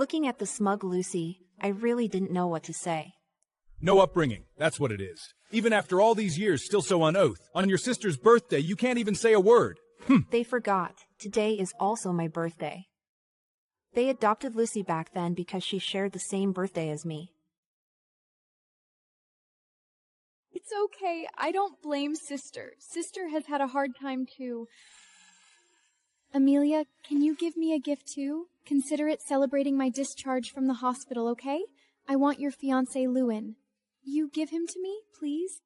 Looking at the smug Lucy, I really didn't know what to say. No upbringing, that's what it is. Even after all these years, still so on oath. On your sister's birthday, you can't even say a word. They forgot. Today is also my birthday. They adopted Lucy back then because she shared the same birthday as me. It's okay. I don't blame Sister. Sister has had a hard time too. Amelia, can you give me a gift too? Consider it celebrating my discharge from the hospital, okay? I want your fiancé Lewin. You give him to me, please?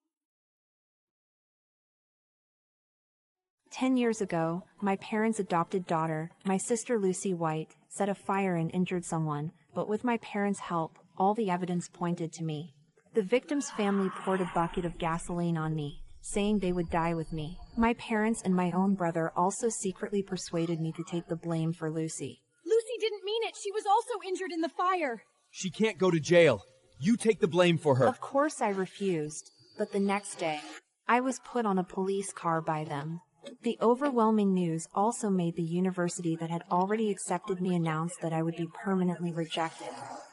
10 years ago, my parents' adopted daughter, my sister Lucy White, set a fire and injured someone, but with my parents' help, all the evidence pointed to me. The victim's family poured a bucket of gasoline on me, saying they would die with me. My parents and my own brother also secretly persuaded me to take the blame for Lucy. Lucy didn't mean it. She was also injured in the fire. She can't go to jail. You take the blame for her. Of course I refused, but the next day, I was put on a police car by them. The overwhelming news also made the university that had already accepted me announce that I would be permanently rejected.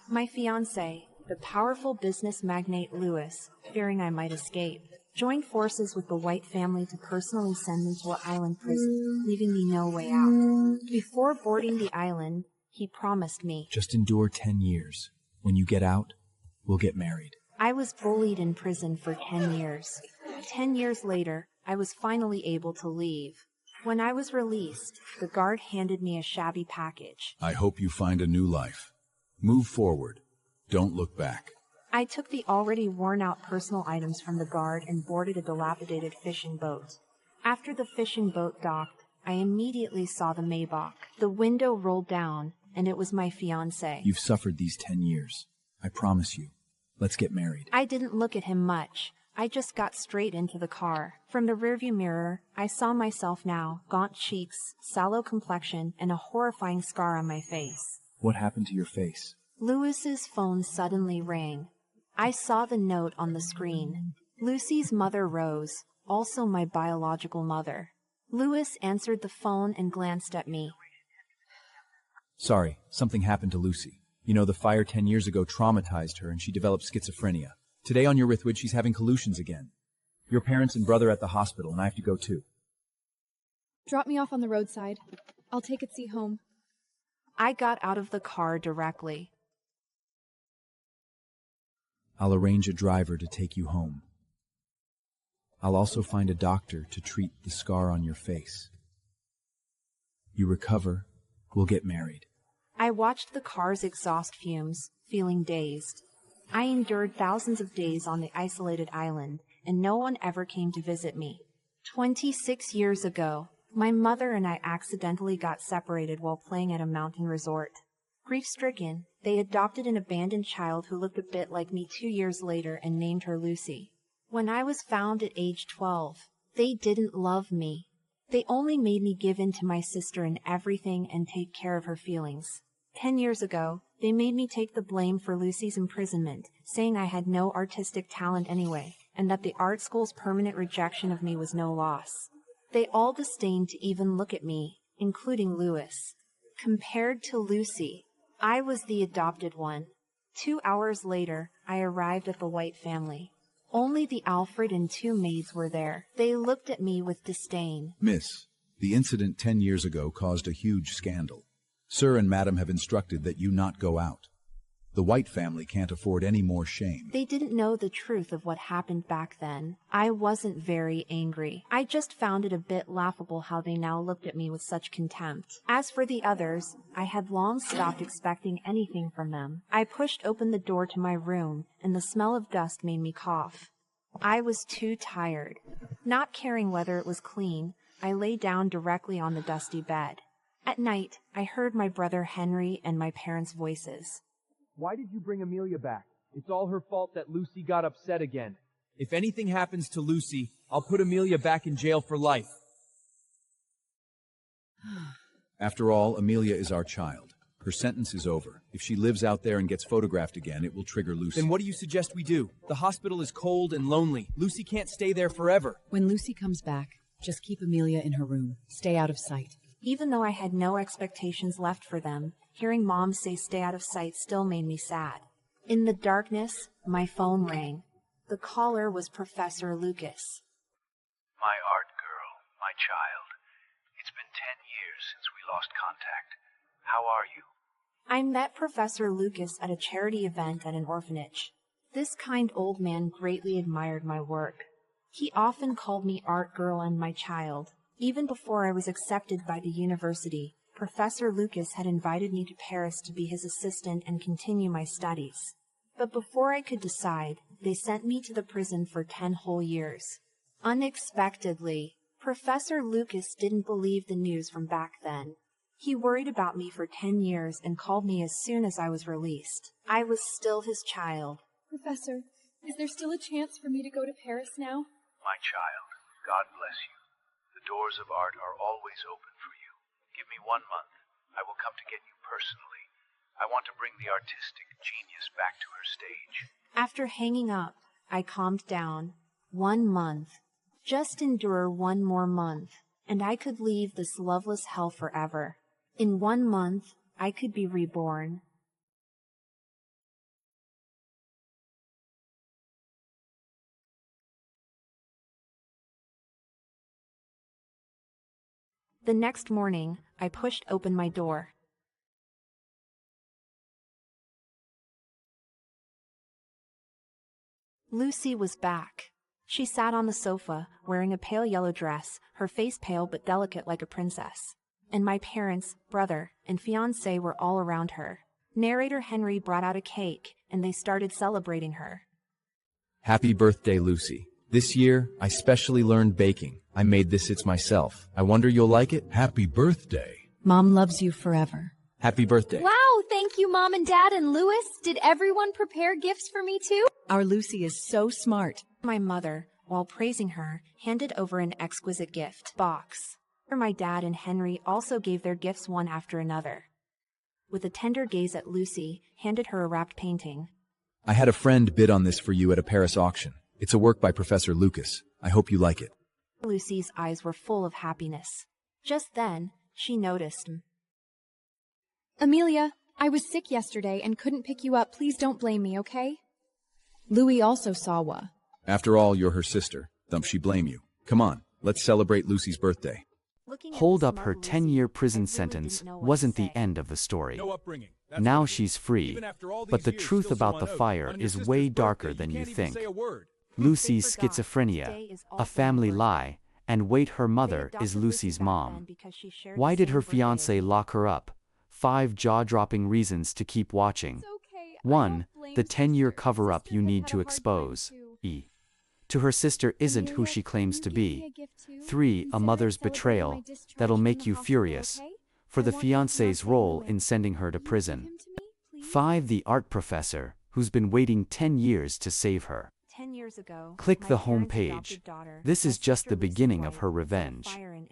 My fiancé, the powerful business magnate Lewis, fearing I might escape, joined forces with the White family to personally send me to an island prison, leaving me no way out. Before boarding the island, he promised me, just endure 10 years. When you get out, we'll get married. I was bullied in prison for 10 years. 10 years later, I was finally able to leave. When I was released, the guard handed me a shabby package. I hope you find a new life. Move forward. Don't look back. I took the already worn-out personal items from the guard and boarded a dilapidated fishing boat. After the fishing boat docked, I immediately saw the Maybach. The window rolled down, and it was my fiancé. You've suffered these 10 years. I promise you. Let's get married. I didn't look at him much. I just got straight into the car. From the rearview mirror, I saw myself now, gaunt cheeks, sallow complexion, and a horrifying scar on my face. What happened to your face? Lewis's phone suddenly rang. I saw the note on the screen. Lucy's mother Rose, also my biological mother. Lewis answered the phone and glanced at me. Sorry, something happened to Lucy. You know, the fire 10 years ago traumatized her and she developed schizophrenia. Today on your Rithwid, she's having hallucinations again. Your parents and brother at the hospital, and I have to go too. Drop me off on the roadside. I'll take Itsy home. I got out of the car directly. I'll arrange a driver to take you home. I'll also find a doctor to treat the scar on your face. You recover, we'll get married. I watched the car's exhaust fumes, feeling dazed. I endured thousands of days on the isolated island, and no one ever came to visit me. 26 years ago, my mother and I accidentally got separated while playing at a mountain resort. Grief-stricken, they adopted an abandoned child who looked a bit like me 2 years later and named her Lucy. When I was found at age 12, they didn't love me. They only made me give in to my sister in everything and take care of her feelings. 10 years ago, they made me take the blame for Lucy's imprisonment, saying I had no artistic talent anyway, and that the art school's permanent rejection of me was no loss. They all disdained to even look at me, including Lewis. Compared to Lucy, I was the adopted one. 2 hours later, I arrived at the White family. Only the Alfred and 2 maids were there. They looked at me with disdain. Miss, the incident 10 years ago caused a huge scandal. Sir and Madam have instructed that you not go out. The White family can't afford any more shame. They didn't know the truth of what happened back then. I wasn't very angry. I just found it a bit laughable how they now looked at me with such contempt. As for the others, I had long stopped expecting anything from them. I pushed open the door to my room, and the smell of dust made me cough. I was too tired. Not caring whether it was clean, I lay down directly on the dusty bed. At night, I heard my brother Henry and my parents' voices. Why did you bring Amelia back? It's all her fault that Lucy got upset again. If anything happens to Lucy, I'll put Amelia back in jail for life. After all, Amelia is our child. Her sentence is over. If she lives out there and gets photographed again, it will trigger Lucy. Then what do you suggest we do? The hospital is cold and lonely. Lucy can't stay there forever. When Lucy comes back, just keep Amelia in her room. Stay out of sight. Even though I had no expectations left for them, Hearing Mom say stay out of sight still made me sad. In the darkness, my phone rang. The caller was Professor Lucas. My art girl, my child. It's been 10 years since we lost contact. How are you? I met Professor Lucas at a charity event at an orphanage. This kind old man greatly admired my work. He often called me art girl and my child. Even before I was accepted by the university, Professor Lucas had invited me to Paris to be his assistant and continue my studies. But before I could decide, they sent me to the prison for 10 whole years. Unexpectedly, Professor Lucas didn't believe the news from back then. He worried about me for 10 years and called me as soon as I was released. I was still his child. Professor, is there still a chance for me to go to Paris now? My child, God bless you. The doors of art are always open for you. Give me 1 month. I will come to get you personally. I want to bring the artistic genius back to her stage. After hanging up, I calmed down. 1 month. Just endure 1 more month, and I could leave this loveless hell forever. In 1 month, I could be reborn. The next morning, I pushed open my door. Lucy was back. She sat on the sofa, wearing a pale yellow dress, her face pale but delicate like a princess. And my parents, brother, and fiancé were all around her. Narrator Henry brought out a cake, and they started celebrating her. Happy birthday, Lucy. This year, I specially learned baking. I made this myself. I wonder you'll like it? Happy birthday. Mom loves you forever. Happy birthday. Wow, thank you, Mom and Dad and Louis. Did everyone prepare gifts for me too? Our Lucy is so smart. My mother, while praising her, handed over an exquisite gift box. My dad and Henry also gave their gifts one after another. With a tender gaze at Lucy, handed her a wrapped painting. I had a friend bid on this for you at a Paris auction. It's a work by Professor Lucas. I hope you like it. Lucy's eyes were full of happiness. Just then, she noticed. Amelia, I was sick yesterday and couldn't pick you up. Please don't blame me, okay? Louis also saw Wa. After all, you're her sister. Don't she blame you? Come on, let's celebrate Lucy's birthday. Hold up, her 10-year prison sentence wasn't the end of the story. Now she's free, but the truth about the fire is way darker than you think. Lucy's schizophrenia, a family lie, and wait, her mother is Lucy's mom. Why did her fiancé lock her up? 5 jaw-dropping reasons to keep watching. 1. The 10-year cover-up you need to expose. To her sister isn't who she claims to be. 3. A mother's betrayal that'll make you furious. For the fiancé's role in sending her to prison. 5. The art professor, who's been waiting 10 years to save her. 10 years ago, Click my the home parents' page. adopted daughter, This my is just sister the Lucy's beginning of wife, her set revenge. fire in